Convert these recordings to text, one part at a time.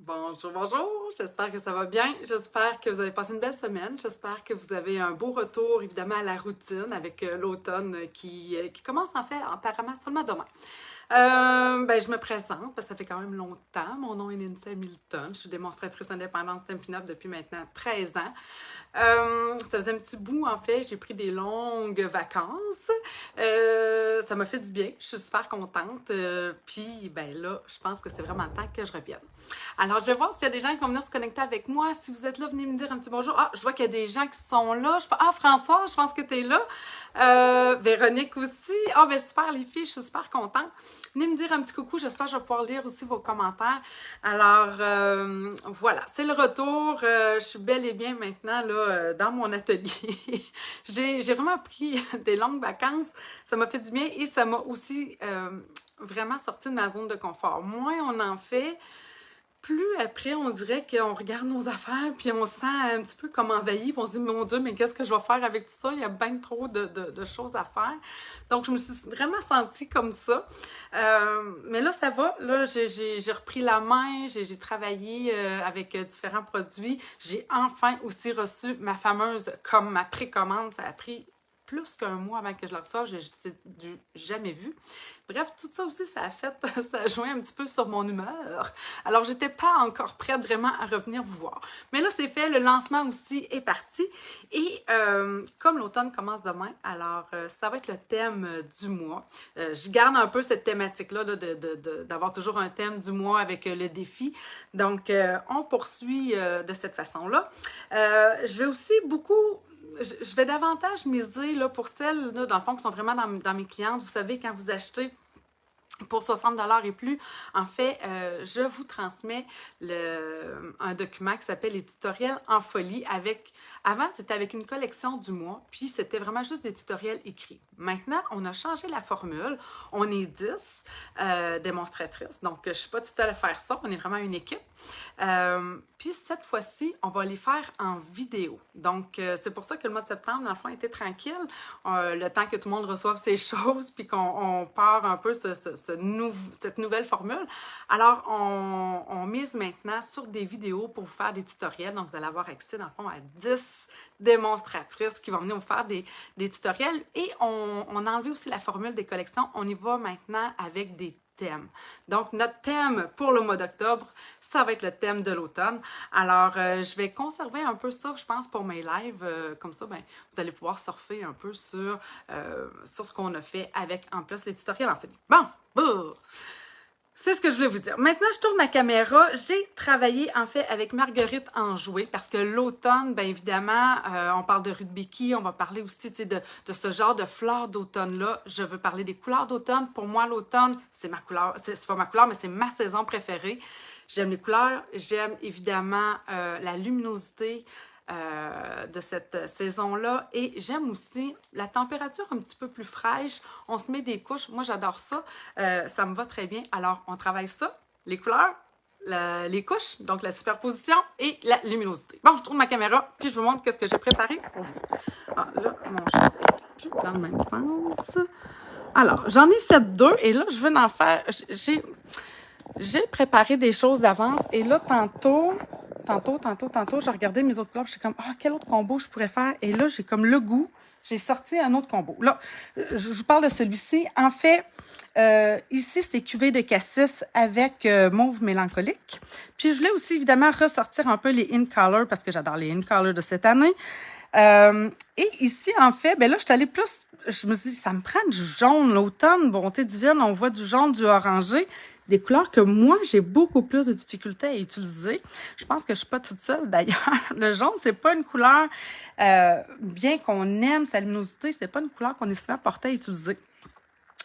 Bonjour, bonjour, j'espère que ça va bien, j'espère que vous avez passé une belle semaine, j'espère que vous avez un beau retour évidemment à la routine avec l'automne qui commence en fait apparemment seulement demain. Je me présente parce que ça fait quand même longtemps. Mon nom est Lindsay Hamilton. Je suis démonstratrice indépendante Stampin' Up depuis maintenant 13 ans. Ça faisait un petit bout, en fait. J'ai pris des longues vacances. Ça m'a fait du bien. Je suis super contente. Puis, ben là, je pense que c'est vraiment le temps que je revienne. Alors, je vais voir s'il y a des gens qui vont venir se connecter avec moi. Si vous êtes là, venez me dire un petit bonjour. Ah, je vois qu'il y a des gens qui sont là. Ah, François, je pense que tu es là. Véronique aussi. Ah, ben super, les filles, je suis super contente. Venez me dire un petit coucou, j'espère que je vais pouvoir lire aussi vos commentaires. Alors, voilà, c'est le retour. Je suis bel et bien maintenant là, dans mon atelier. J'ai vraiment pris des longues vacances. Ça m'a fait du bien et ça m'a aussi vraiment sorti de ma zone de confort. Moins on en fait, plus après, on dirait qu'on regarde nos affaires, puis on se sent un petit peu comme envahi, puis on se dit, mon Dieu, mais qu'est-ce que je vais faire avec tout ça? Il y a bien trop de choses à faire. Donc, je me suis vraiment sentie comme ça. Mais là, ça va. Là, j'ai repris la main, j'ai travaillé avec différents produits. J'ai enfin aussi reçu ma fameuse, comme ma précommande. Ça a pris plus qu'un mois avant que je la reçoive, c'est du jamais vu. Bref, tout ça aussi, ça a fait, ça a joué un petit peu sur mon humeur. Alors, j'étais pas encore prête vraiment à revenir vous voir. Mais là, c'est fait, le lancement aussi est parti. Et comme l'automne commence demain, alors ça va être le thème du mois. Je garde un peu cette thématique-là d'avoir toujours un thème du mois avec le défi. Donc, on poursuit de cette façon-là. Je vais aussi beaucoup je vais davantage miser là, pour celles, là, dans le fond, qui sont vraiment dans mes clientes. Vous savez, quand vous achetez pour 60 et plus, en fait, je vous transmets un document qui s'appelle les tutoriels en folie avec, avant, c'était avec une collection du mois, puis c'était vraiment juste des tutoriels écrits. Maintenant, on a changé la formule. On est 10 démonstratrices, donc je ne suis pas toute seule à faire ça. On est vraiment une équipe. Puis cette fois-ci, on va les faire en vidéo. Donc, c'est pour ça que le mois de septembre, dans le fond, était tranquille. Le temps que tout le monde reçoive ses choses, puis qu'on part un peu cette nouvelle formule. Alors, on mise maintenant sur des vidéos pour vous faire des tutoriels. Donc, vous allez avoir accès, dans le fond, à 10 démonstratrices qui vont venir vous faire des tutoriels. Et on a enlevé aussi la formule des collections. On y va maintenant avec des thèmes. Donc, notre thème pour le mois d'octobre, ça va être le thème de l'automne. Alors, je vais conserver un peu ça, je pense, pour mes lives. Comme ça, ben, vous allez pouvoir surfer un peu sur ce qu'on a fait avec, en plus, les tutoriels en fait. Bon, boum! C'est ce que je voulais vous dire. Maintenant, je tourne ma caméra. J'ai travaillé, en fait, avec Marguerite Enjoué parce que l'automne, bien évidemment, on parle de rudbeckie, on va parler aussi de ce genre de fleurs d'automne-là. Je veux parler des couleurs d'automne. Pour moi, l'automne, c'est ma couleur. C'est pas ma couleur, mais c'est ma saison préférée. J'aime les couleurs. J'aime évidemment la luminosité de cette saison-là. Et j'aime aussi la température un petit peu plus fraîche. On se met des couches. Moi, j'adore ça. Ça me va très bien. Alors, on travaille ça, les couleurs, les couches, donc la superposition et la luminosité. Bon, je tourne ma caméra, puis je vous montre qu'est-ce que j'ai préparé pour vous. Ah, là, mon chat est dans le même sens. Alors, j'en ai fait deux, et là, je veux en faire... J'ai préparé des choses d'avance, et là, tantôt, j'ai regardé mes autres couleurs, j'étais comme, ah, quel autre combo je pourrais faire? Et là, j'ai comme le goût, j'ai sorti un autre combo. Là, je vous parle de celui-ci. En fait, ici, c'est cuvée de cassis avec mauve mélancolique. Puis, je voulais aussi, évidemment, ressortir un peu les in color parce que j'adore les in color de cette année. Et ici, en fait, ben là, je suis allée plus, je me suis dit, ça me prend du jaune. L'automne, bonté divine, on voit du jaune, du orangé. Des couleurs que moi, j'ai beaucoup plus de difficultés à utiliser. Je pense que je suis pas toute seule, d'ailleurs. Le jaune, c'est pas une couleur, bien qu'on aime sa luminosité, c'est pas une couleur qu'on est souvent porté à utiliser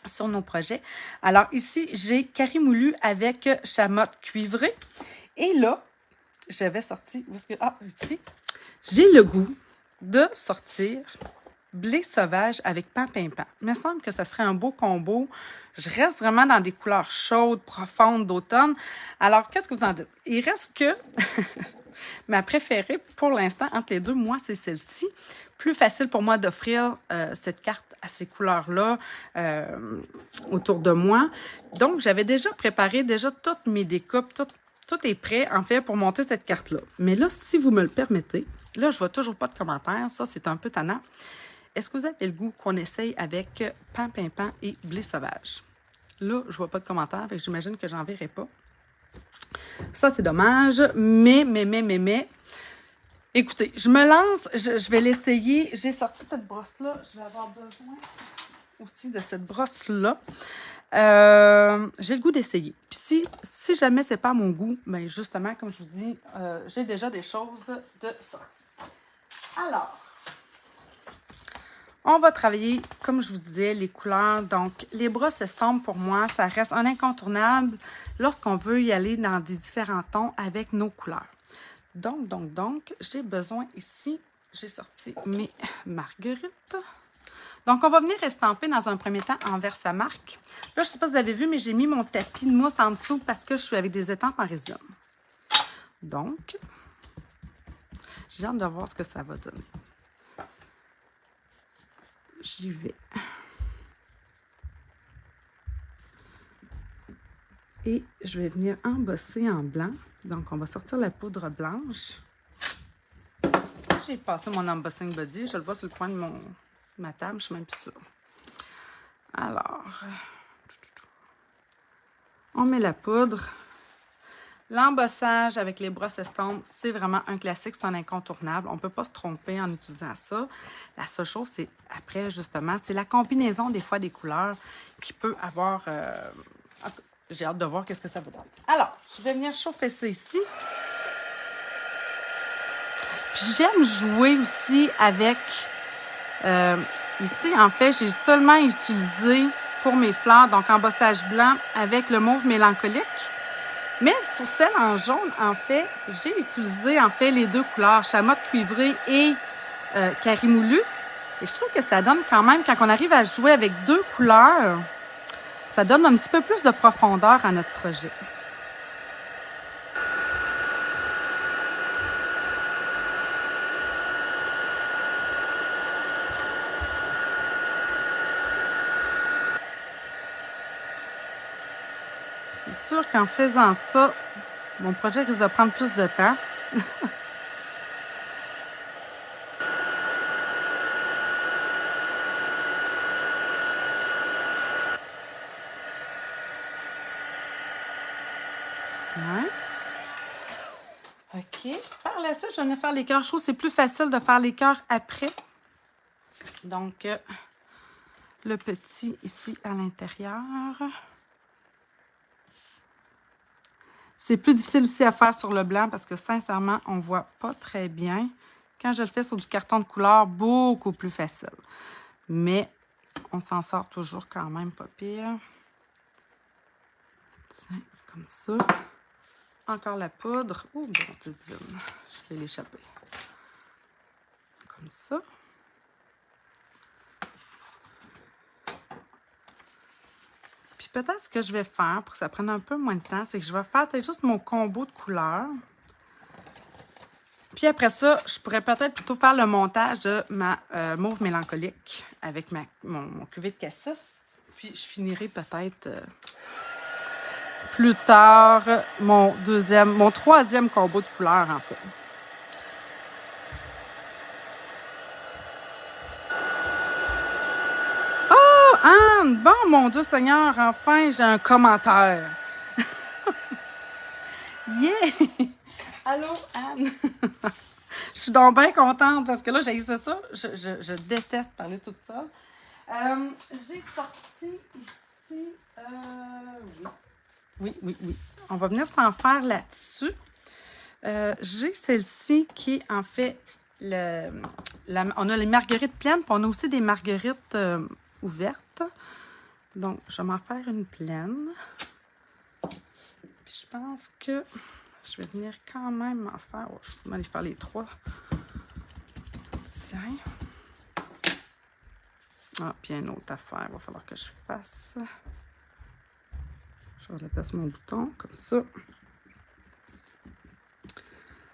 sur nos projets. Alors ici, j'ai Carimoulu avec chamotte cuivrée. Et là, j'avais sorti, où est-ce que, ah, ici, j'ai le goût de sortir blé sauvage avec pain-pain-pain. Il me semble que ça serait un beau combo. Je reste vraiment dans des couleurs chaudes, profondes d'automne. Alors, qu'est-ce que vous en dites? Il reste que ma préférée pour l'instant entre les deux, moi, c'est celle-ci. Plus facile pour moi d'offrir cette carte à ces couleurs-là autour de moi. Donc, j'avais déjà préparé toutes mes découpes, tout est prêt, en fait, pour monter cette carte-là. Mais là, si vous me le permettez, là, je vois toujours pas de commentaires. Ça, c'est un peu tannant. Est-ce que vous avez le goût qu'on essaye avec pan pimpant et blé sauvage? Là, je vois pas de commentaires, fait que j'imagine que j'en verrai pas. Ça, c'est dommage. Mais, écoutez, je me lance, je vais l'essayer. J'ai sorti cette brosse-là. Je vais avoir besoin aussi de cette brosse-là. J'ai le goût d'essayer. Puis si jamais c'est pas mon goût, bien justement, comme je vous dis, j'ai déjà des choses de sortie. Alors, on va travailler, comme je vous disais, les couleurs. Donc, les brosses estampes, pour moi, ça reste un incontournable lorsqu'on veut y aller dans des différents tons avec nos couleurs. Donc, j'ai besoin ici, j'ai sorti mes marguerites. Donc, on va venir estamper dans un premier temps en Versamark. Là, je ne sais pas si vous avez vu, mais j'ai mis mon tapis de mousse en dessous parce que je suis avec des étampes en résine. Donc, j'ai hâte de voir ce que ça va donner. J'y vais. Et je vais venir embosser en blanc. Donc, on va sortir la poudre blanche. Est-ce que j'ai passé mon embossing body? Je le vois sur le coin de ma table, je suis même plus sûre. Alors, on met la poudre. L'embossage avec les brosses estampes, c'est vraiment un classique, c'est un incontournable. On ne peut pas se tromper en utilisant ça. La seule chose, c'est après, justement, c'est la combinaison des fois des couleurs qui peut avoir... j'ai hâte de voir qu'est-ce que ça va donner. Alors, je vais venir chauffer ça ici. Puis j'aime jouer aussi avec... ici, en fait, j'ai seulement utilisé pour mes fleurs, donc embossage blanc avec le mauve mélancolique. Mais sur celle en jaune, en fait, j'ai utilisé en fait les deux couleurs, chamotte cuivrée et carimoulu. Et je trouve que ça donne quand même, quand on arrive à jouer avec deux couleurs, ça donne un petit peu plus de profondeur à notre projet. C'est sûr qu'en faisant ça, mon projet risque de prendre plus de temps. Tiens. OK. Par la suite, je vais venir faire les cœurs. Je trouve que c'est plus facile de faire les cœurs après. Donc, le petit ici à l'intérieur. C'est plus difficile aussi à faire sur le blanc parce que sincèrement, on ne voit pas très bien. Quand je le fais sur du carton de couleur, beaucoup plus facile. Mais on s'en sort toujours quand même pas pire. Tiens, comme ça. Encore la poudre. Oh, bon, c'est divine. Je vais l'échapper. Comme ça. Puis peut-être ce que je vais faire pour que ça prenne un peu moins de temps, c'est que je vais faire peut-être juste mon combo de couleurs. Puis après ça, je pourrais peut-être plutôt faire le montage de ma mauve mélancolique avec mon cuvée de cassis. Puis je finirai peut-être plus tard mon troisième combo de couleurs en fait. Oh, Anne! Bon, mon Dieu Seigneur, enfin, j'ai un commentaire. Yeah! Allô, Anne? Je suis donc bien contente parce que là, j'ai essayé ça. Je déteste parler toute seule. J'ai sorti ici... Oui. On va venir s'en faire là-dessus. J'ai celle-ci qui est en fait... on a les marguerites pleines, puis on a aussi des marguerites ouvertes. Donc, je vais m'en faire une pleine. Puis je pense que... Je vais venir quand même en faire... Oh, je vais aller faire les trois. Tiens. Ah, puis une autre affaire. Il va falloir que je fasse. Je vais placer mon bouton comme ça.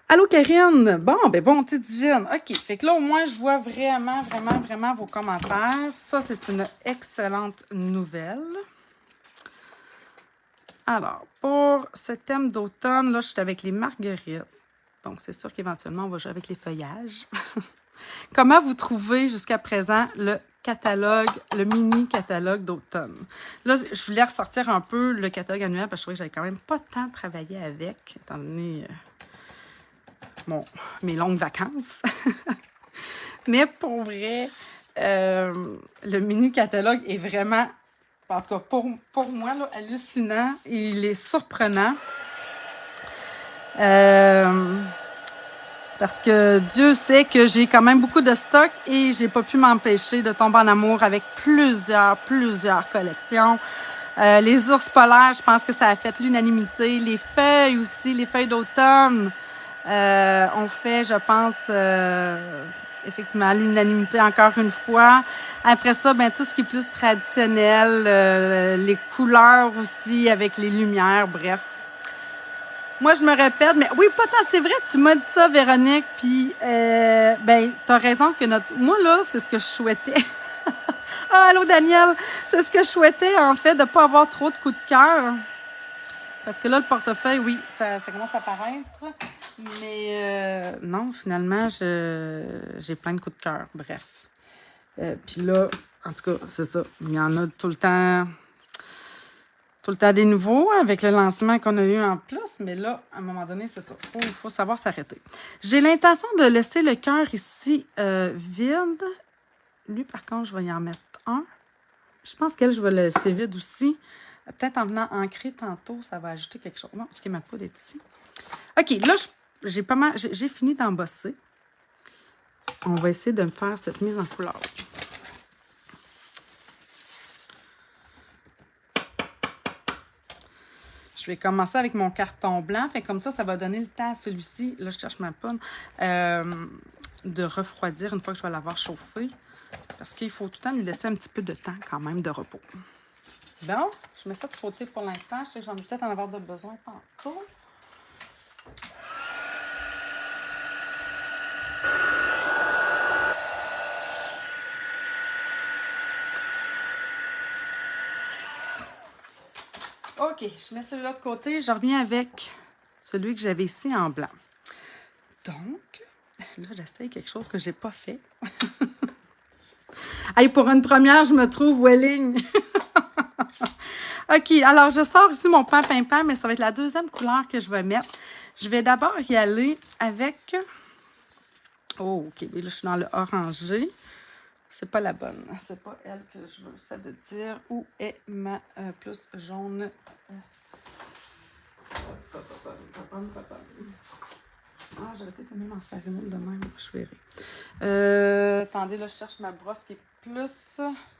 Allô, Karine! Bon, ben bonté divine. OK. Fait que là, au moins, je vois vraiment vos commentaires. Ça, c'est une excellente nouvelle. Alors, pour ce thème d'automne, là, je suis avec les marguerites. Donc, c'est sûr qu'éventuellement, on va jouer avec les feuillages. Comment vous trouvez jusqu'à présent le catalogue, le mini catalogue d'automne? Là, je voulais ressortir un peu le catalogue annuel parce que je trouvais que j'avais quand même pas tant travaillé avec, étant donné mes longues vacances. Mais pour vrai, le mini catalogue est vraiment, en tout cas pour moi, là, hallucinant. Il est surprenant. Parce que Dieu sait que j'ai quand même beaucoup de stock et j'ai pas pu m'empêcher de tomber en amour avec plusieurs collections. Les ours polaires, je pense que ça a fait l'unanimité. Les feuilles aussi, les feuilles d'automne ont fait, je pense, effectivement, l'unanimité encore une fois. Après ça, ben tout ce qui est plus traditionnel, les couleurs aussi avec les lumières, bref. Moi, je me répète, mais oui, pas tant, c'est vrai, tu m'as dit ça, Véronique, puis, ben, t'as raison que moi, là, c'est ce que je souhaitais. Ah, allô, Daniel! C'est ce que je souhaitais, en fait, de ne pas avoir trop de coups de cœur. Parce que là, le portefeuille, oui, ça commence à paraître. Mais non, finalement, j'ai plein de coups de cœur, bref. Puis là, en tout cas, c'est ça. Il y en a tout le temps des nouveaux avec le lancement qu'on a eu en plus. Mais là, à un moment donné, c'est ça. Il faut savoir s'arrêter. J'ai l'intention de laisser le cœur ici vide. Lui, par contre, je vais y en mettre un. Je pense qu'elle, je vais le laisser vide aussi. Peut-être en venant ancrer tantôt, ça va ajouter quelque chose. Non, parce qu'il ne m'a pas d'être ici. OK, là, j'ai fini d'embosser. On va essayer de me faire cette mise en couleur. Je vais commencer avec mon carton blanc. Fait comme ça va donner le temps à celui-ci. Là, je cherche ma pomme. De refroidir une fois que je vais l'avoir chauffé. Parce qu'il faut tout le temps lui laisser un petit peu de temps quand même de repos. Bon, je mets ça de côté pour l'instant. Je sais que j'en ai peut-être en avoir de besoin tantôt. OK, je mets celui-là de côté. Je reviens avec celui que j'avais ici en blanc. Donc, là, j'essaye quelque chose que je n'ai pas fait. Hey, pour une première, je me trouve Welling. OK, alors je sors ici mon pan pimpin, mais ça va être la deuxième couleur que je vais mettre. Je vais d'abord y aller avec... Oh, OK, là, je suis dans le orangé. C'est pas la bonne. C'est pas elle que je veux. Ça de dire où est ma plus jaune. Ah, j'aurais peut-être aimé m'en faire une autre de même. Je verrai. Attendez, là, je cherche ma brosse qui est plus.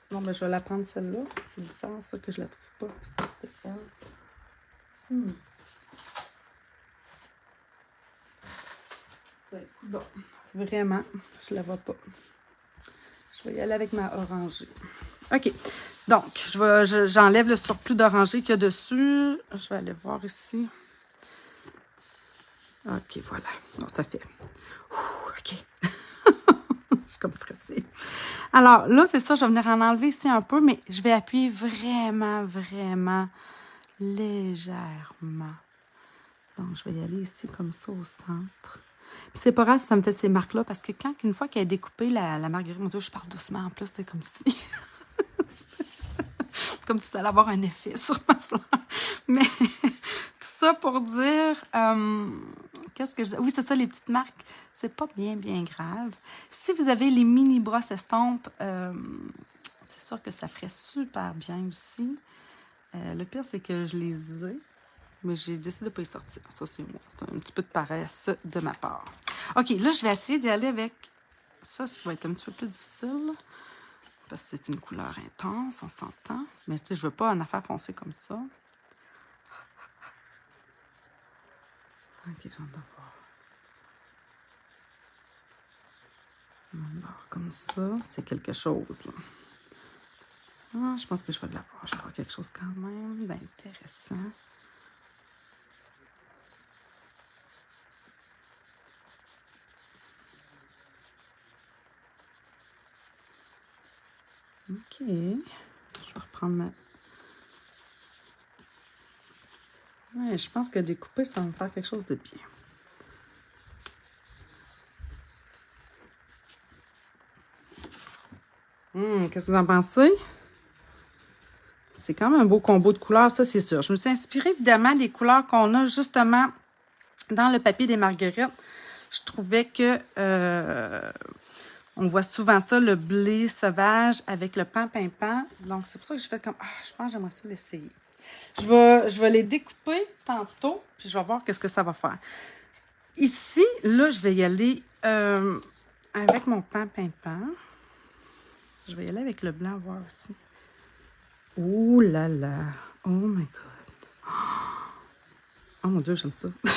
Sinon, ben, je vais la prendre celle-là. C'est bizarre, ça, que je la trouve pas. C'était elle. Ben, coudonc. Vraiment, je la vois pas. Je vais y aller avec ma orangée. OK. Donc, j'enlève le surplus d'orangé qu'il y a dessus. Je vais aller voir ici. OK, voilà. Non, ça fait. OK. Je suis comme stressée. Alors, là, c'est ça. Je vais venir en enlever ici un peu, mais je vais appuyer vraiment légèrement. Donc, je vais y aller ici comme ça au centre. Puis c'est pas grave si ça me fait ces marques-là, parce que une fois qu'elle est découpée, la marguerite, mon Dieu, je parle doucement en plus, c'est comme si... comme si ça allait avoir un effet sur ma fleur. Mais tout ça pour dire... qu'est-ce que je... Oui, c'est ça, les petites marques. C'est pas bien grave. Si vous avez les mini brosses estampes, c'est sûr que ça ferait super bien aussi. Le pire, c'est que je les ai. Mais j'ai décidé de ne pas y sortir. Ça, c'est moi. C'est un petit peu de paresse de ma part. OK, là, je vais essayer d'y aller avec... Ça va être un petit peu plus difficile. Parce que c'est une couleur intense, on s'entend. Mais tu sais, je veux pas une affaire foncée comme ça. OK, j'en ai voir. Alors, comme ça, c'est quelque chose, là. Ah, je pense que je vais l'avoir. Je vais avoir quelque chose quand même d'intéressant. OK. Je vais reprendre ma... Ouais, je pense que découper, ça va me faire quelque chose de bien. Qu'est-ce que vous en pensez? C'est quand même un beau combo de couleurs, ça, c'est sûr. Je me suis inspirée, évidemment, des couleurs qu'on a justement dans le papier des marguerites. Je trouvais que on voit souvent ça, le blé sauvage avec le pan pimpant. Donc, c'est pour ça que je fais comme, je pense que j'aimerais ça l'essayer. Je vais les découper tantôt, puis je vais voir qu'est-ce que ça va faire. Ici, là, je vais y aller avec mon pan pimpant. Je vais y aller avec le blanc, voir aussi. Ouh là là! Oh my God! Oh mon Dieu, j'aime ça! Je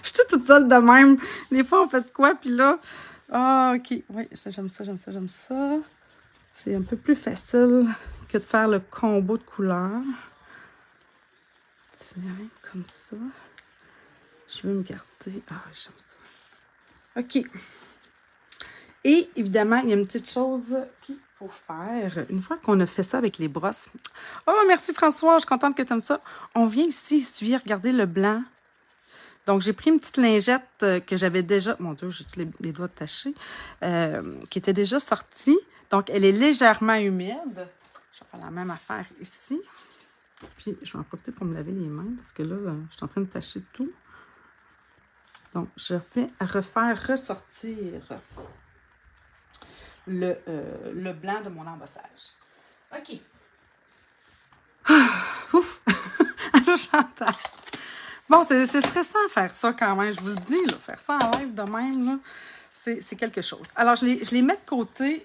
suis toute seule de même. Des fois, on fait de quoi, puis là... Ah, OK. Oui, j'aime ça, j'aime ça, j'aime ça. C'est un peu plus facile que de faire le combo de couleurs. Tiens, comme ça. Je veux me garder... Ah, j'aime ça. OK. Et évidemment, il y a une petite chose qu'il faut faire. Une fois qu'on a fait ça avec les brosses. Oh, merci François, je suis contente que tu aimes ça. On vient ici essuyer, regardez le blanc. Donc, j'ai pris une petite lingette que j'avais déjà... Mon Dieu, j'ai les doigts tachés. Qui était déjà sortie. Donc, elle est légèrement humide. Je vais faire la même affaire ici. Puis, je vais en profiter pour me laver les mains parce que là, je suis en train de tacher tout. Donc, je vais refaire ressortir le blanc de mon embossage. OK. Ouf! Alors, j'entends. Bon, c'est stressant faire ça quand même, je vous le dis, là, faire ça en live de même, là, c'est quelque chose. Alors, je les mets de côté.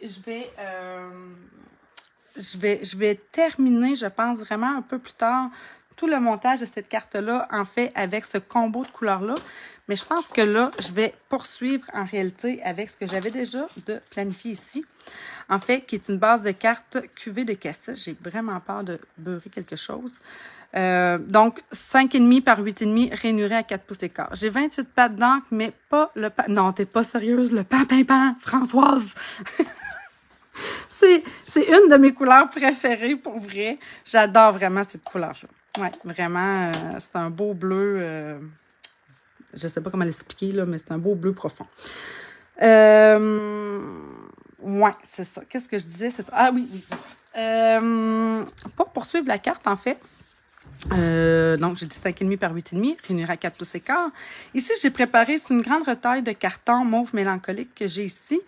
Je vais terminer, je pense, vraiment un peu plus tard, tout le montage de cette carte-là, en fait, avec ce combo de couleurs-là. Mais je pense que là, je vais poursuivre en réalité avec ce que j'avais déjà de planifié ici. En fait, qui est une base de cartes cuvée de cassette. J'ai vraiment peur de beurrer quelque chose. Donc, 5,5 par 8,5 rainuré à 4 pouces d'écart. J'ai 28 pattes d'encre, mais pas le pan... Non, t'es pas sérieuse, le pan pimpant, Françoise! C'est une de mes couleurs préférées, pour vrai. J'adore vraiment cette couleur-là. Oui, vraiment, c'est un beau bleu... je ne sais pas comment l'expliquer, là, mais c'est un beau bleu profond. Ouais, c'est ça. Qu'est-ce que je disais? C'est ça. Ah oui, oui, c'est ça. Pour poursuivre la carte, en fait, donc j'ai dit 5,5 par 8,5, rainuré à 4 pouces et quart. Ici, j'ai préparé, c'est une grande retaille de carton mauve mélancolique que j'ai ici.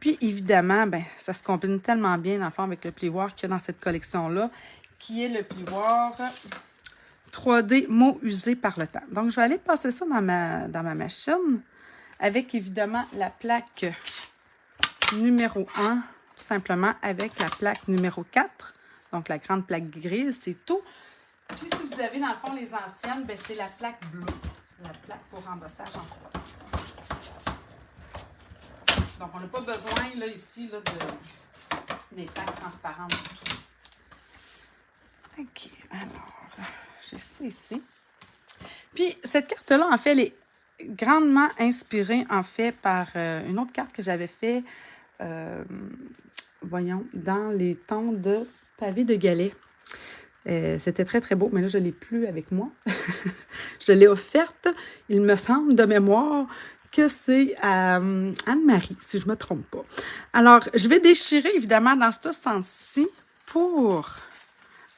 Puis, évidemment, ben, ça se combine tellement bien, dans le fond, avec le plioir qu'il y a dans cette collection-là, qui est le plioir 3D mots usés par le temps. Donc, je vais aller passer ça dans ma machine, avec, évidemment, la plaque numéro 1, tout simplement, avec la plaque numéro 4, donc la grande plaque grise, c'est tout. Puis, si vous avez, dans le fond, les anciennes, ben, c'est la plaque bleue, la plaque pour embossage en froid. Donc, on n'a pas besoin, là, ici, là, des plaques transparentes du tout. OK, alors, j'ai ça ici. Puis, cette carte-là, en fait, elle est grandement inspirée, en fait, par une autre carte que j'avais fait, voyons, dans les tons de pavé de galets. C'était très, très beau, mais là, je ne l'ai plus avec moi. Je l'ai offerte, il me semble, de mémoire, que c'est à Anne-Marie, si je ne me trompe pas. Alors, je vais déchirer, évidemment, dans ce sens-ci pour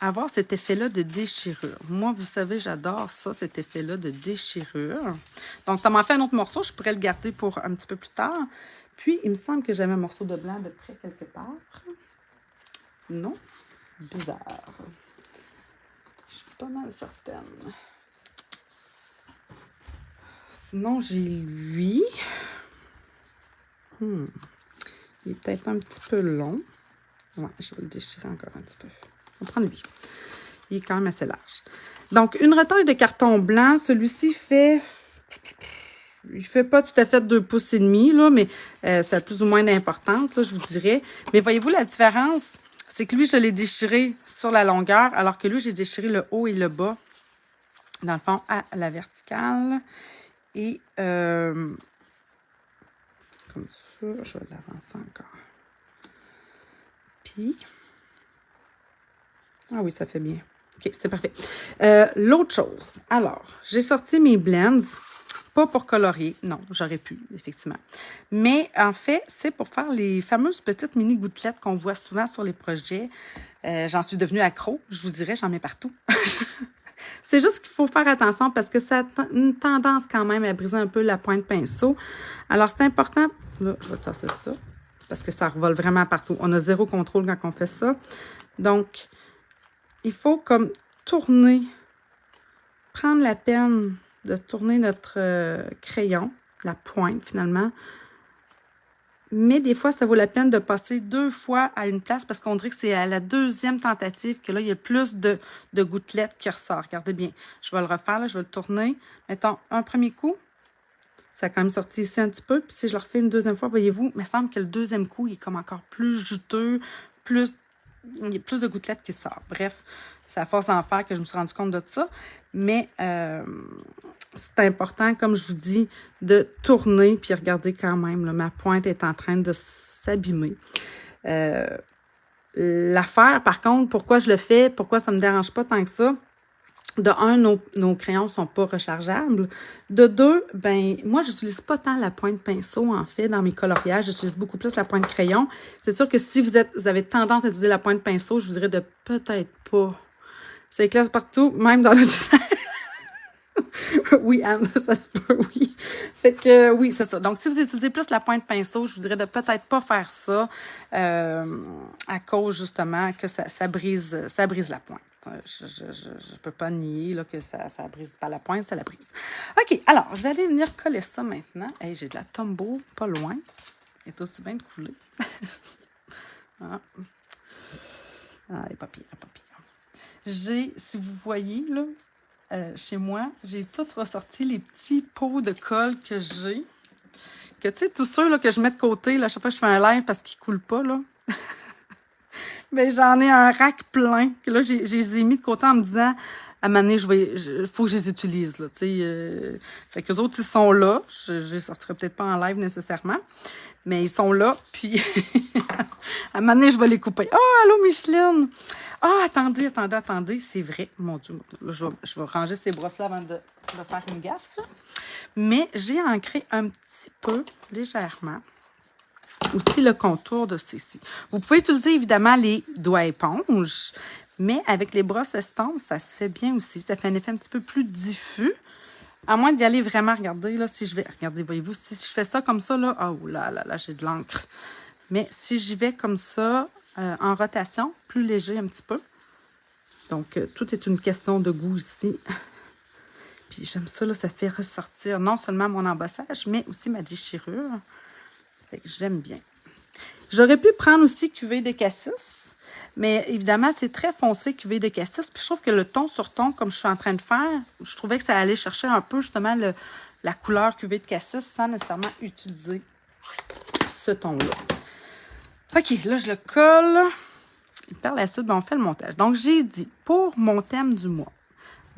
avoir cet effet-là de déchirure. Moi, vous savez, j'adore ça, cet effet-là de déchirure. Donc, ça m'en fait un autre morceau. Je pourrais le garder pour un petit peu plus tard. Puis, il me semble que j'avais un morceau de blanc de près quelque part. Non? Bizarre. Je suis pas mal certaine. Sinon, j'ai lui. Il est peut-être un petit peu long. Ouais, je vais le déchirer encore un petit peu. On va prendre lui. Il est quand même assez large. Donc, une retaille de carton blanc. Celui-ci fait... Il ne fait pas tout à fait 2 pouces et demi, là, mais ça a plus ou moins d'importance, ça, je vous dirais. Mais voyez-vous la différence? C'est que lui, je l'ai déchiré sur la longueur, alors que lui, j'ai déchiré le haut et le bas, dans le fond, à la verticale. Et comme ça, je vais l'avancer encore. Puis, ah oui, ça fait bien. OK, c'est parfait. L'autre chose, alors, j'ai sorti mes blends, pas pour colorier, non, j'aurais pu, effectivement. Mais en fait, c'est pour faire les fameuses petites mini gouttelettes qu'on voit souvent sur les projets. J'en suis devenue accro, je vous dirais, j'en mets partout. C'est juste qu'il faut faire attention parce que ça a une tendance quand même à briser un peu la pointe pinceau. Alors, c'est important, là, je vais tasser ça, parce que ça revole vraiment partout. On a zéro contrôle quand on fait ça. Donc, il faut comme tourner, prendre la peine de tourner notre crayon, la pointe finalement. Mais des fois, ça vaut la peine de passer 2 fois à une place parce qu'on dirait que c'est à la deuxième tentative que là, il y a plus de gouttelettes qui ressort. Regardez bien. Je vais le refaire, là, je vais le tourner. Mettons, un premier coup, ça a quand même sorti ici un petit peu. Puis si je le refais une deuxième fois, voyez-vous, il me semble que le deuxième coup, il est comme encore plus juteux, il y a plus de gouttelettes qui sortent. Bref, c'est à force d'en faire que je me suis rendu compte de ça. Mais c'est important, comme je vous dis, de tourner. Puis regardez quand même, là, ma pointe est en train de s'abîmer. L'affaire, par contre, pourquoi je le fais, pourquoi ça ne me dérange pas tant que ça? De un, nos crayons ne sont pas rechargeables. De deux, ben moi, je n'utilise pas tant la pointe pinceau, en fait, dans mes coloriages. J'utilise beaucoup plus la pointe crayon. C'est sûr que si vous avez tendance à utiliser la pointe pinceau, je vous dirais de peut-être pas. Ça éclate partout, même dans le design. Oui, Anne, ça se peut, oui. Fait que, oui, c'est ça. Donc, si vous utilisez plus la pointe pinceau, je vous dirais de peut-être pas faire ça à cause, justement, que ça brise la pointe. Je peux pas nier là, que ça brise pas la pointe, ça la brise. OK, alors, je vais aller venir coller ça maintenant. Hey, j'ai de la Tombow pas loin. Elle est aussi bien de couler. Ah, elle est pas pire, elle est pas pire. J'ai, si vous voyez, là, chez moi, j'ai tout ressorti les petits pots de colle que j'ai. Que, tu sais, tous ceux là, que je mets de côté, là, à chaque fois que je fais un live parce qu'ils ne coulent pas, là. Ben, j'en ai un rack plein. Que là, je les ai mis de côté en me disant, à un moment donné, faut que je les utilise, là, tu sais. Fait qu'eux autres, ils sont là. Je ne les sortirai peut-être pas en live nécessairement. Mais ils sont là, puis à un moment donné, je vais les couper. Oh, allô, Micheline! Ah, attendez, c'est vrai. Mon Dieu, là, je vais ranger ces brosses-là avant de faire une gaffe. Mais j'ai ancré un petit peu, légèrement, aussi le contour de ceci. Vous pouvez utiliser évidemment les doigts éponges, mais avec les brosses estampes, ça se fait bien aussi. Ça fait un effet un petit peu plus diffus. À moins d'y aller vraiment, regardez, là, si je vais... Regardez, voyez-vous, si je fais ça comme ça, là... Oh là là, là, j'ai de l'encre. Mais si j'y vais comme ça, en rotation, plus léger un petit peu. Donc, tout est une question de goût ici. Puis j'aime ça, là, ça fait ressortir non seulement mon embossage, mais aussi ma déchirure. Fait que j'aime bien. J'aurais pu prendre aussi cuvée de cassis. Mais évidemment, c'est très foncé, cuvée de cassis. Puis je trouve que le ton sur ton, comme je suis en train de faire, je trouvais que ça allait chercher un peu justement la couleur cuvée de cassis sans nécessairement utiliser ce ton-là. OK, là, je le colle. Et par la suite, ben, on fait le montage. Donc, j'ai dit, pour mon thème du mois,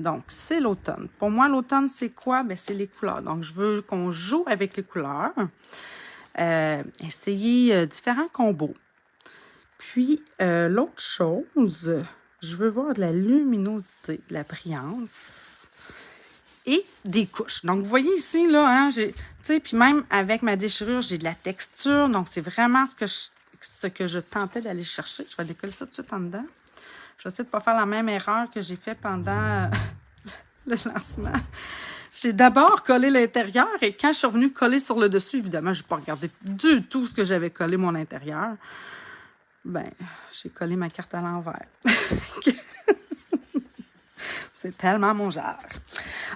donc, c'est l'automne. Pour moi, l'automne, c'est quoi? Ben, c'est les couleurs. Donc, je veux qu'on joue avec les couleurs. Essayer différents combos. Puis, l'autre chose, je veux voir de la luminosité, de la brillance et des couches. Donc, vous voyez ici, là, hein, tu sais, puis même avec ma déchirure, j'ai de la texture. Donc, c'est vraiment ce que je tentais d'aller chercher. Je vais décoller ça tout de suite en dedans. Je vais essayer de ne pas faire la même erreur que j'ai fait pendant le lancement. J'ai d'abord collé l'intérieur et quand je suis revenue coller sur le dessus, évidemment, je n'ai pas regardé du tout ce que j'avais collé mon intérieur. Ben, j'ai collé ma carte à l'envers. C'est tellement mon genre.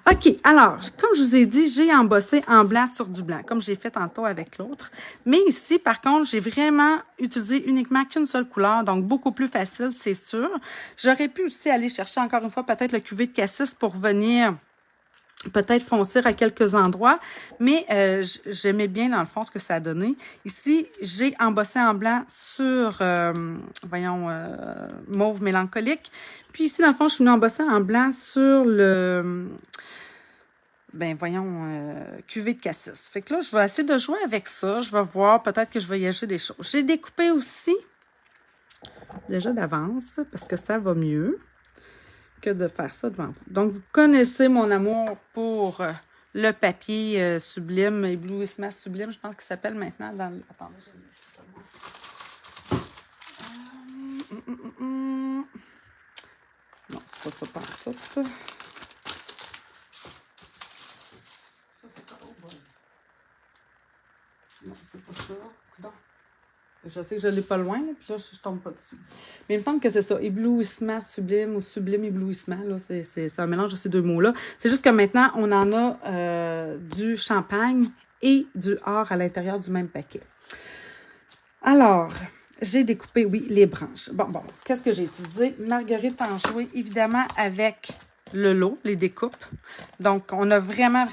OK, alors, comme je vous ai dit, j'ai embossé en blanc sur du blanc, comme j'ai fait tantôt avec l'autre. Mais ici, par contre, j'ai vraiment utilisé uniquement qu'une seule couleur, donc beaucoup plus facile, c'est sûr. J'aurais pu aussi aller chercher encore une fois peut-être le cuvée de cassis pour venir peut-être foncir à quelques endroits, mais j'aimais bien dans le fond ce que ça a donné. Ici, j'ai embossé en blanc sur, mauve mélancolique. Puis ici, dans le fond, je suis venue embosser en blanc sur le, cuvée de cassis. Fait que là, je vais essayer de jouer avec ça. Je vais voir, peut-être que je vais y ajouter des choses. J'ai découpé aussi, déjà d'avance, parce que ça va mieux. que de faire ça devant vous. Donc, vous connaissez mon amour pour le papier sublime, éblouissement sublime, je pense qu'il s'appelle maintenant dans le... Attendez, j'ai mis ça. Non, c'est pas ça partout. Ça, c'est pas... Oh boy. Non, c'est pas ça. Non. Je sais que je l'ai pas loin, là, puis là, je tombe pas dessus. Mais il me semble que c'est ça, éblouissement sublime ou sublime éblouissement. C'est un mélange de ces deux mots-là. C'est juste que maintenant, on en a du champagne et du or à l'intérieur du même paquet. Alors, j'ai découpé, oui, les branches. Bon, qu'est-ce que j'ai utilisé? Marguerite enjouée, évidemment, avec le lot, les découpes. Donc, on a vraiment,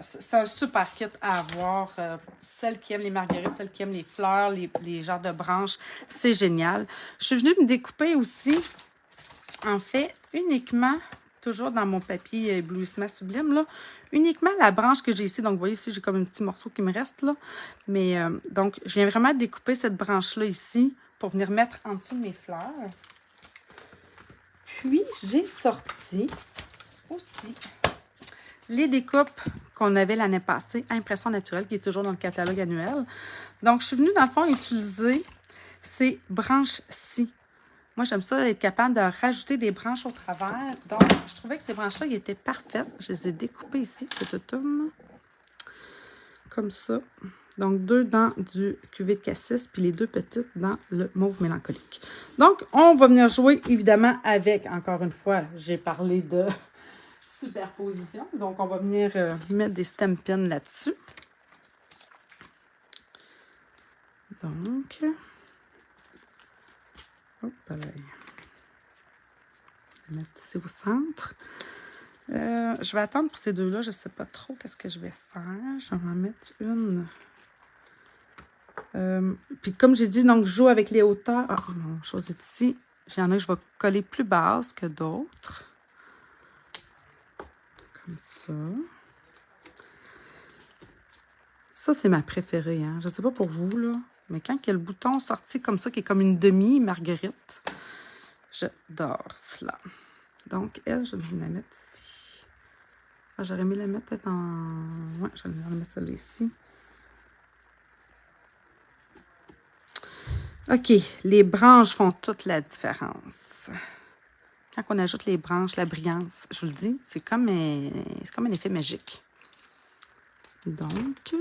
c'est un super kit à avoir. Celles qui aiment les marguerites, celles qui aiment les fleurs, les genres de branches, c'est génial. Je suis venue me découper aussi, en fait, uniquement, toujours dans mon papier éblouissement sublime, là, uniquement la branche que j'ai ici. Donc, vous voyez ici, j'ai comme un petit morceau qui me reste, là. Mais, donc, je viens vraiment découper cette branche-là ici pour venir mettre en dessous de mes fleurs. Puis, j'ai sorti aussi les découpes qu'on avait l'année passée, Impression naturelle, qui est toujours dans le catalogue annuel. Donc, je suis venue, dans le fond, utiliser ces branches-ci. Moi, j'aime ça, être capable de rajouter des branches au travers. Donc, je trouvais que ces branches-là, ils étaient parfaites. Je les ai découpées ici, comme ça. Donc, 2 dans du cuvée de cassis, puis les 2 petites dans le mauve mélancolique. Donc, on va venir jouer, évidemment, avec, encore une fois, j'ai parlé de superposition. Donc, on va venir mettre des Stampin' là-dessus. Donc, hop là. Je vais mettre ici au centre. Je vais attendre pour ces deux-là. Je ne sais pas trop qu'est-ce que je vais faire. Je vais en mettre une. Puis comme j'ai dit, donc je joue avec les hauteurs. Ah, mon chose est ici. Il y en a que je vais coller plus basse que d'autres. Comme ça. Ça, c'est ma préférée. Hein? Je ne sais pas pour vous, là. Mais quand il y a le bouton sorti comme ça, qui est comme une demi-marguerite, j'adore cela. Donc, elle, je vais la mettre ici. Ah, j'aurais aimé la mettre peut-être en... Ouais, je vais la mettre celle-là ici. OK, les branches font toute la différence. Quand on ajoute les branches, la brillance, je vous le dis, c'est comme un effet magique. Donc,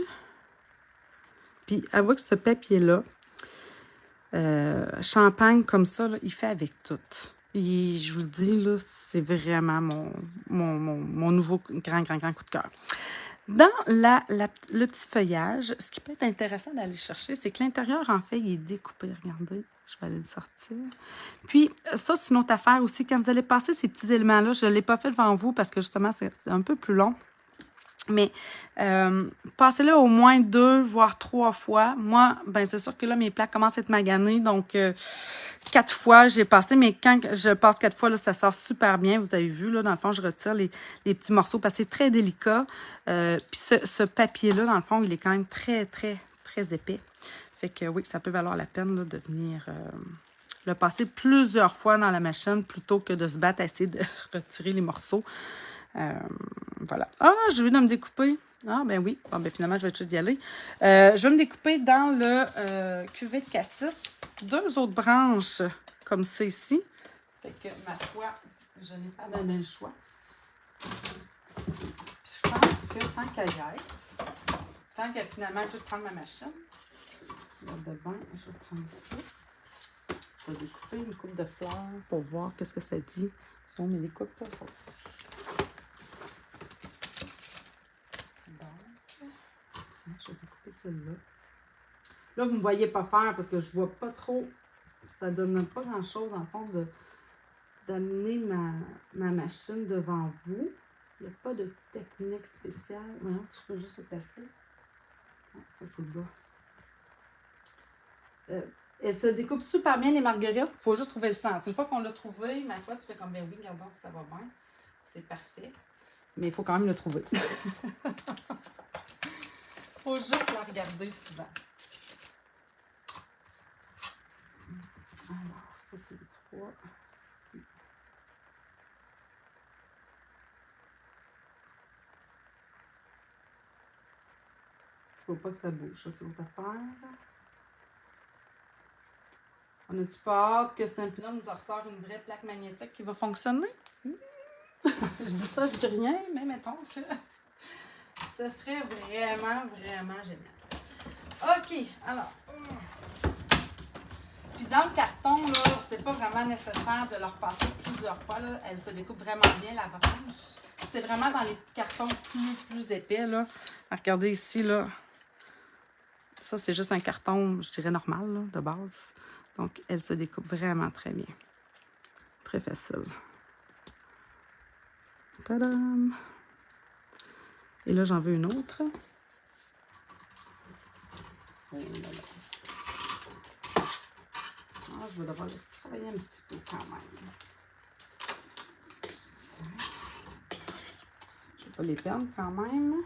puis avouez que ce papier-là, champagne comme ça, là, il fait avec tout. Et je vous le dis, là, c'est vraiment mon nouveau grand coup de cœur. Dans le petit feuillage, ce qui peut être intéressant d'aller chercher, c'est que l'intérieur, en fait, il est découpé. Regardez, je vais aller le sortir. Puis, ça, c'est une autre affaire aussi. Quand vous allez passer ces petits éléments-là, je ne l'ai pas fait devant vous parce que, justement, c'est un peu plus long. Mais passez-le au moins 2, voire 3 fois. Moi, ben c'est sûr que là, mes plaques commencent à être maganées. Donc, 4 fois, j'ai passé. Mais quand je passe 4 fois, là, ça sort super bien. Vous avez vu, là, dans le fond, je retire les petits morceaux parce que c'est très délicat. Puis ce papier-là, dans le fond, il est quand même très, très, très épais. Fait que oui, ça peut valoir la peine là, de venir le passer plusieurs fois dans la machine plutôt que de se battre à essayer de retirer les morceaux. Voilà. Ah, je viens de me découper. Ah, ben oui. Bon, ben finalement, je vais tout y aller. Je vais me découper dans le cuvée de cassis 2 autres branches comme ça ici. Fait que, ma foi, je n'ai pas bien le choix. Puis je pense que tant qu'à y être, tant qu'à finalement, je vais prendre ma machine. Là, devant, je vais prendre ça. Je vais découper une coupe de fleurs pour voir qu'est-ce que ça dit. Sinon, mes découpes sont ici. Je vais découper celle-là. Là, vous ne me voyez pas faire parce que je ne vois pas trop. Ça ne donne pas grand-chose, en fond, d'amener ma machine devant vous. Il n'y a pas de technique spéciale. Voyons si je peux juste se placer. Ah, ça, c'est le bas. Elle se découpe super bien, les marguerites. Il faut juste trouver le sens. Une fois qu'on l'a trouvé, ma foi, tu fais comme, ben oui, regardons si ça va bien. C'est parfait. Mais il faut quand même le trouver. Faut juste la regarder souvent. Alors, ça, c'est les 3. Faut pas que ça bouge, ça c'est l'autre affaire. On a-tu pas hâte que Stampin' Up nous en ressort une vraie plaque magnétique qui va fonctionner? Je dis ça, je dis rien, mais mettons que ce serait vraiment, vraiment génial. OK, alors. Puis dans le carton, là, c'est pas vraiment nécessaire de le repasser plusieurs fois. Là. Elle se découpe vraiment bien, la branche. C'est vraiment dans les cartons plus épais, là. Regardez ici, là. Ça, c'est juste un carton, je dirais, normal, là, de base. Donc, elle se découpe vraiment très bien. Très facile. Tadam! Et là, j'en veux une autre. Oh là là. Ah, je vais devoir le travailler un petit peu quand même. Tiens. Je ne vais pas les perdre quand même.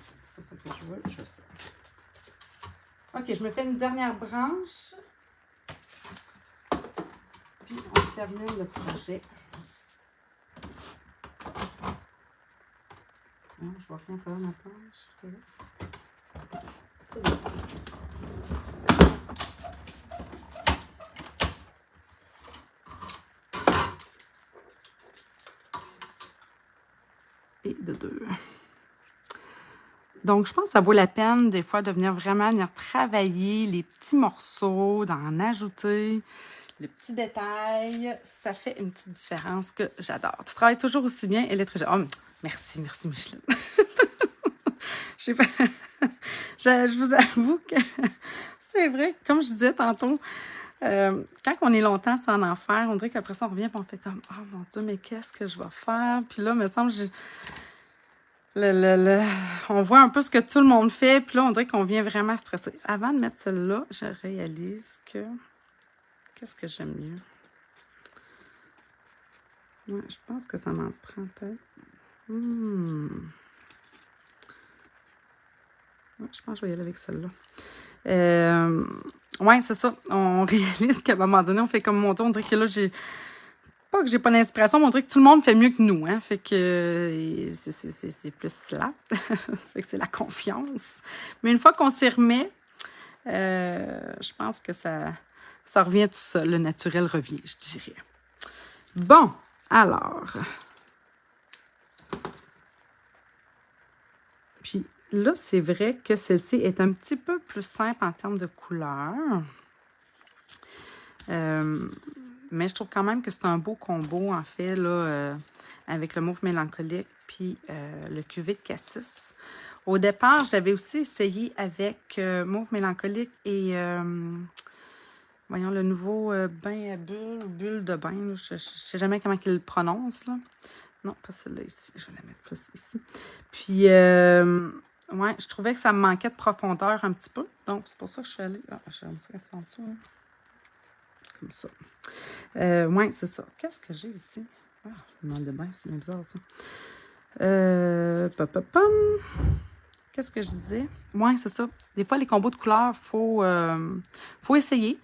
C'est pas ça que je veux ça. OK, je me fais une dernière branche. Puis, on termine le projet. Non, je vois rien faire ma planche. C'est bon. Et de 2. Donc, je pense que ça vaut la peine des fois de venir travailler les petits morceaux, d'en ajouter, les petits détails. Ça fait une petite différence que j'adore. Tu travailles toujours aussi bien, elle est très jolie. Oh, merci Micheline. Je vous avoue que c'est vrai, comme je disais tantôt, quand on est longtemps sans en faire, on dirait qu'après ça, on revient et on fait comme « Oh mon Dieu, mais qu'est-ce que je vais faire? » Puis là, il me semble que on voit un peu ce que tout le monde fait, puis là, on dirait qu'on vient vraiment stresser. Avant de mettre celle-là, je réalise que... Qu'est-ce que j'aime mieux? Ouais, je pense que ça m'en prend peut-être. Ouais, je pense que je vais y aller avec celle-là. Oui, c'est ça. On réalise qu'à un moment donné, on fait comme mon tour. On dirait que là, pas que j'ai pas d'inspiration, mais on dirait que tout le monde fait mieux que nous. Hein? Fait que c'est plus là. Fait que c'est la confiance. Mais une fois qu'on s'y remet, je pense que ça revient tout seul. Le naturel revient, je dirais. Bon, alors. Puis là, c'est vrai que celle-ci est un petit peu plus simple en termes de couleur. Mais je trouve quand même que c'est un beau combo, en fait, là, avec le mauve mélancolique puis le cuvée de cassis. Au départ, j'avais aussi essayé avec mauve mélancolique et, voyons, le nouveau bain à bulles, ou bulle de bain. Là, je ne sais jamais comment il le prononce, là. Non, pas celle-là ici. Je vais la mettre plus ici. Puis, ouais, je trouvais que ça me manquait de profondeur un petit peu. Donc, c'est pour ça que je suis allée... Ah, j'aime ça en dessous, hein. Comme ça. Ouais, c'est ça. Qu'est-ce que j'ai ici? Ah, je me demandais bien, c'est bien bizarre, ça. Qu'est-ce que je disais? Ouais, c'est ça. Des fois, les combos de couleurs, faut essayer.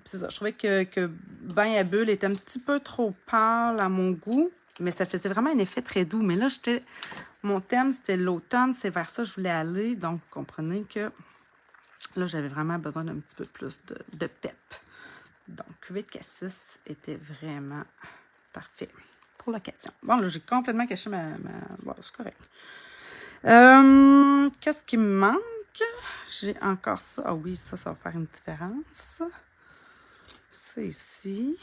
C'est ça. Je trouvais que bain à bulles était un petit peu trop pâle à mon goût, mais ça faisait vraiment un effet très doux. Mais là, mon thème, c'était l'automne, c'est vers ça que je voulais aller. Donc, vous comprenez que là, j'avais vraiment besoin d'un petit peu plus de pep. Donc, cuvée de cassis était vraiment parfait pour l'occasion. Bon, là, j'ai complètement caché bon, c'est correct. Qu'est-ce qui me manque? J'ai encore ça. Ah oui, ça va faire une différence. Ça ici.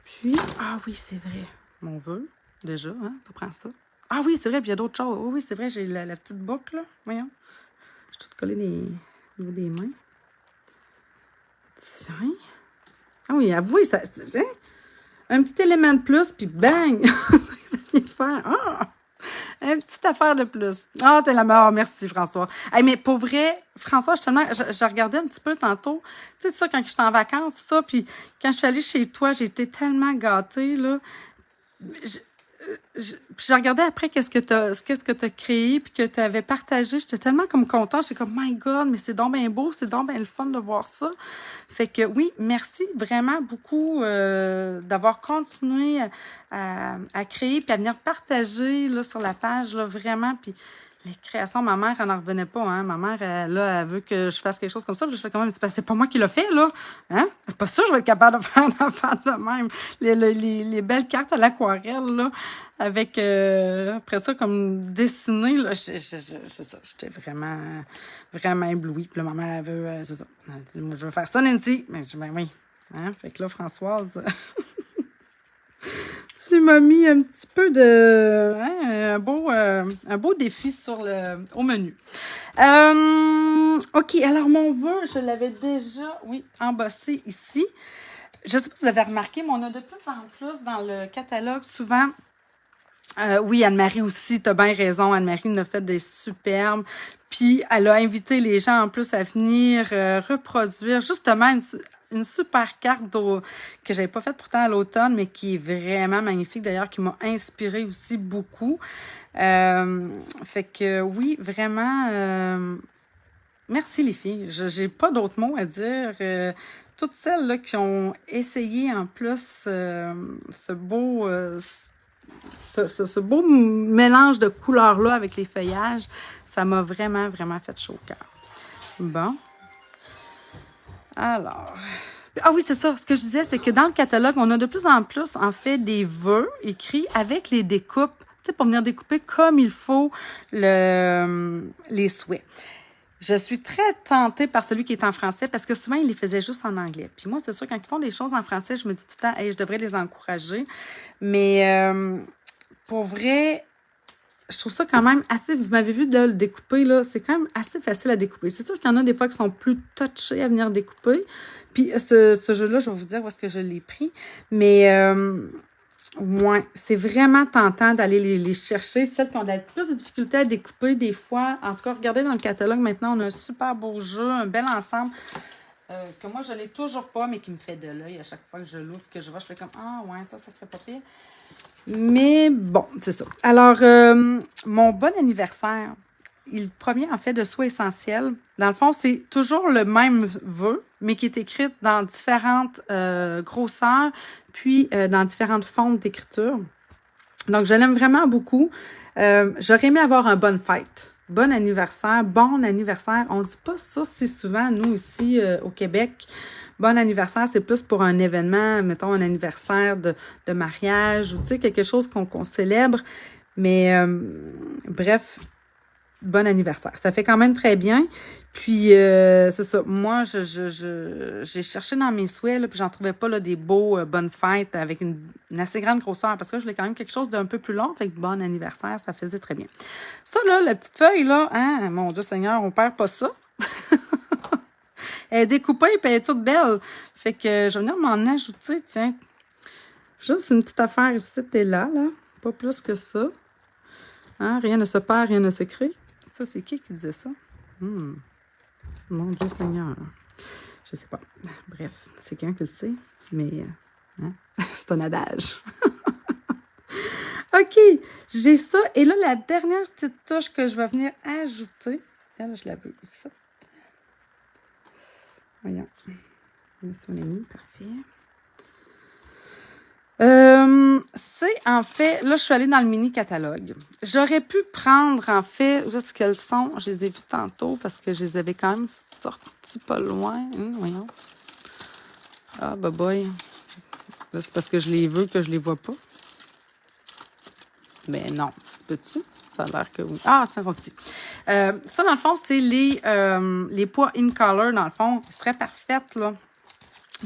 Puis, ah oui, c'est vrai. Mon vœu, déjà, hein, tu prends ça. Ah oui, c'est vrai, puis il y a d'autres choses. Oh, oui, c'est vrai, j'ai la petite boucle, là. Voyons. Je vais tout coller au niveau des mains. Tiens. Ah oui, avouez, ça... Hein? Un petit élément de plus, puis bang! Ça vient de faire. Ah! Une petite affaire de plus. Ah, t'es la meilleure. Merci, François. Hey, mais pour vrai, François, je regardais un petit peu tantôt. Tu sais, ça, quand j'étais en vacances, ça, puis quand je suis allée chez toi, j'ai été tellement gâtée, là. Puis j'ai regardé après qu'est-ce que tu as créé, puis que tu avais partagé. J'étais tellement comme contente. J'étais comme, my God, mais c'est donc bien beau, c'est donc bien le fun de voir ça. Fait que oui, merci vraiment beaucoup d'avoir continué à créer, puis à venir partager là, sur la page, là, vraiment. Puis les créations, ma mère, elle n'en revenait pas. Hein? Ma mère, elle veut que je fasse quelque chose comme ça. Puis je fais quand même, c'est pas moi qui l'ai fait, là. Hein? C'est pas sûr que je vais être capable de faire une affaire de même. Les belles cartes à l'aquarelle, là, avec, après ça, comme dessiné, là, c'est ça. J'étais vraiment, vraiment éblouie. Puis là, ma mère, elle veut, c'est ça. Elle dit, moi, je veux faire ça, Nancy. Mais je dis, ben oui. Hein? Fait que là, Françoise... Tu m'as mis un petit peu de... Hein, un beau défi au menu. OK, alors mon vœu, je l'avais déjà, oui, embossé ici. Je ne sais pas si vous avez remarqué, mais on a de plus en plus dans le catalogue, souvent... oui, Anne-Marie aussi, tu as bien raison. Anne-Marie nous a fait des superbes. Puis, elle a invité les gens en plus à venir reproduire justement une super carte que j'avais pas faite pourtant à l'automne, mais qui est vraiment magnifique, d'ailleurs, qui m'a inspirée aussi beaucoup. Fait que oui, vraiment, merci les filles. Je n'ai pas d'autres mots à dire. Toutes celles là, qui ont essayé en plus ce beau... ce beau mélange de couleurs-là avec les feuillages, ça m'a vraiment, vraiment fait chaud au cœur. Bon. Alors... Ah oui, c'est ça. Ce que je disais, c'est que dans le catalogue, on a de plus en plus, en fait, des vœux écrits avec les découpes, tu sais, pour venir découper comme il faut les souhaits. Je suis très tentée par celui qui est en français parce que souvent, ils les faisaient juste en anglais. Puis moi, c'est sûr, quand ils font des choses en français, je me dis tout le temps, hey, je devrais les encourager. Mais pour vrai, je trouve ça quand même assez... Vous m'avez vu de le découper, là. C'est quand même assez facile à découper. C'est sûr qu'il y en a des fois qui sont plus touchés à venir découper. Puis ce jeu-là, je vais vous dire où est-ce que je l'ai pris. Mais, ouais, c'est vraiment tentant d'aller les chercher. Celles qui ont plus de difficultés à découper, des fois. En tout cas, regardez dans le catalogue, maintenant, on a un super beau jeu, un bel ensemble. Que moi, je n'ai toujours pas, mais qui me fait de l'œil à chaque fois que je l'ouvre, que je vois, je fais comme, ah ouais, ça serait pas pire. Mais bon, c'est ça. Alors, mon bon anniversaire, il provient en fait de Soie essentielle. Dans le fond, c'est toujours le même vœu, mais qui est écrit dans différentes grosseurs, puis dans différentes formes d'écriture. Donc, je l'aime vraiment beaucoup. J'aurais aimé avoir un bonne fête. Bon anniversaire, bon anniversaire. On ne dit pas ça si souvent, nous, ici, au Québec. Bon anniversaire, c'est plus pour un événement, mettons un anniversaire de mariage ou tu sais, quelque chose qu'on célèbre. Mais bref, bon anniversaire. Ça fait quand même très bien. Puis, c'est ça. Moi, j'ai cherché dans mes souhaits, là, puis j'en trouvais pas là, des beaux bonnes fêtes avec une assez grande grosseur. Parce que je voulais quand même quelque chose d'un peu plus long. Fait que bon anniversaire, ça faisait très bien. Ça, là, la petite feuille, là, hein, mon Dieu Seigneur, on perd pas ça. Elle est découpée et elle est toute belle. Fait que je vais venir m'en ajouter, tiens. Juste une petite affaire ici et là. Pas plus que ça. Hein? Rien ne se perd, rien ne se crée. Ça, c'est qui disait ça? Mon Dieu Seigneur. Je sais pas. Bref, c'est quelqu'un qui le sait. Mais hein? C'est un adage. OK, j'ai ça. Et là, la dernière petite touche que je vais venir ajouter. Elle, je la veux ici. Voyons. C'est mon ami, parfait. C'est en fait, là, je suis allée dans le mini-catalogue. J'aurais pu prendre, en fait, où est-ce qu'elles sont? Je les ai vues tantôt parce que je les avais quand même sorties pas loin. Voyons. Ah, bah boy. C'est parce que je les veux que je les vois pas. Mais non. Peux-tu? Ça a l'air que oui. Ah, tiens, sont ici. Ça, dans le fond, c'est les pois in color, dans le fond. Ils seraient parfaites, là.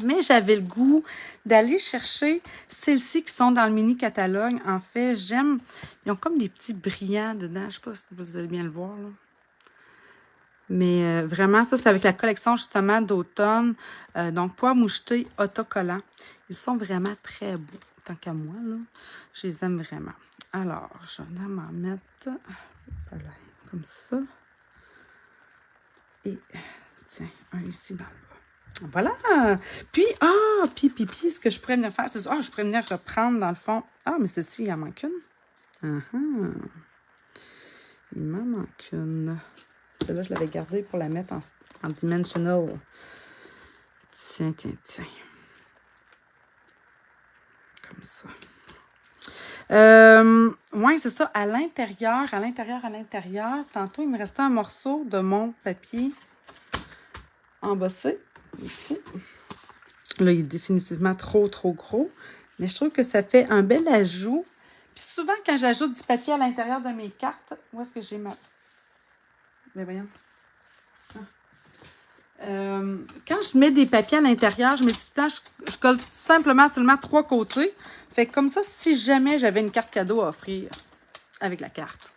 Mais j'avais le goût d'aller chercher celles-ci qui sont dans le mini-catalogue. En fait, j'aime... Ils ont comme des petits brillants dedans. Je ne sais pas si vous allez bien le voir, là. Mais vraiment, ça, c'est avec la collection, justement, d'automne. Donc, pois mouchetés autocollants. Ils sont vraiment très beaux. Tant qu'à moi, là, je les aime vraiment. Alors, je vais m'en mettre voilà, comme ça. Et, tiens, un ici dans le bas. Voilà. Puis, puis, ce que je pourrais venir faire, c'est ça. Je pourrais venir reprendre, dans le fond. Ah, mais celle-ci, il en manque une. Il m'en manque une. Celle-là, je l'avais gardée pour la mettre en dimensional. Tiens. Comme ça. Oui, c'est ça. À l'intérieur. Tantôt, il me restait un morceau de mon papier embossé. Ici. Là, il est définitivement trop gros. Mais je trouve que ça fait un bel ajout. Puis souvent, quand j'ajoute du papier à l'intérieur de mes cartes, où est-ce que j'ai ma... Mais voyons. Quand je mets des papiers à l'intérieur, je mets tout le temps, je colle simplement seulement 3 côtés. Fait que comme ça, si jamais j'avais une carte cadeau à offrir avec la carte,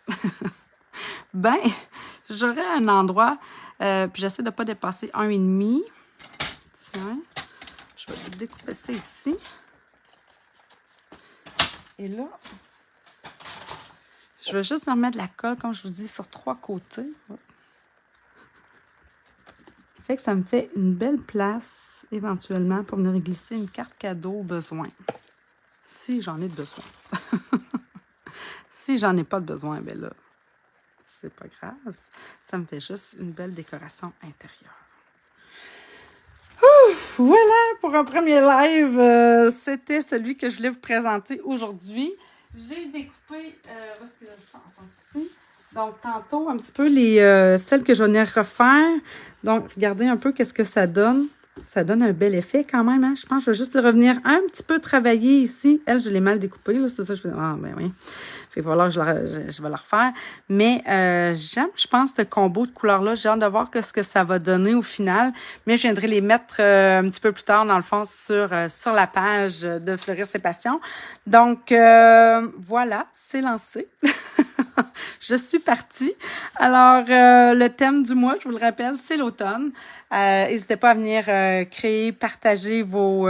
ben, j'aurais un endroit, puis j'essaie de ne pas dépasser 1,5. Tiens, je vais découper ça ici. Et là, je vais juste remettre de la colle, comme je vous dis, sur 3 côtés. Fait que ça me fait une belle place, éventuellement, pour venir glisser une carte cadeau au besoin. Si j'en ai besoin. Si j'en ai pas de besoin, ben là, c'est pas grave. Ça me fait juste une belle décoration intérieure. Ouf, voilà pour un premier live. C'était celui que je voulais vous présenter aujourd'hui. J'ai découpé, où est-ce que les sont ici? Donc, tantôt, un petit peu celles que je venais refaire. Donc, regardez un peu qu'est-ce que ça donne. Ça donne un bel effet quand même, hein? Je pense que je vais juste revenir un petit peu travailler ici. Elle, je l'ai mal découpée, là. C'est ça, je fais. Ah, ben oui. Fait que voilà, je vais la refaire. Mais j'aime, je pense, ce combo de couleurs-là. J'ai hâte de voir ce que ça va donner au final. Mais je viendrai les mettre un petit peu plus tard, dans le fond, sur la page de Fleuristes et Passions. Donc, voilà, c'est lancé. Je suis partie. Alors, le thème du mois, je vous le rappelle, c'est l'automne. N'hésitez pas à venir créer, partager vos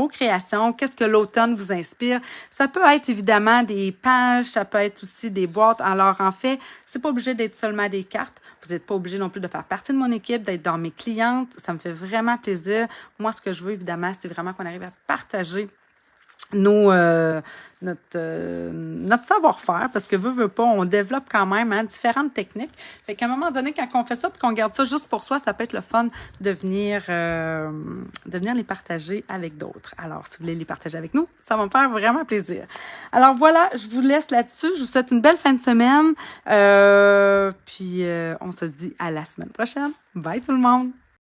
créations. Qu'est-ce que l'automne vous inspire? Ça peut être évidemment des pages, ça peut être aussi des boîtes. Alors, en fait, c'est pas obligé d'être seulement des cartes. Vous n'êtes pas obligé non plus de faire partie de mon équipe, d'être dans mes clientes. Ça me fait vraiment plaisir. Moi, ce que je veux, évidemment, c'est vraiment qu'on arrive à partager notre savoir-faire, parce que veut pas, on développe quand même différentes techniques. Fait qu'à un moment donné, quand on fait ça, puis qu'on garde ça juste pour soi, ça peut être le fun de venir les partager avec d'autres. Alors, si vous voulez les partager avec nous, ça va me faire vraiment plaisir. Alors voilà, je vous laisse là-dessus. Je vous souhaite une belle fin de semaine. Puis on se dit à la semaine prochaine. Bye tout le monde!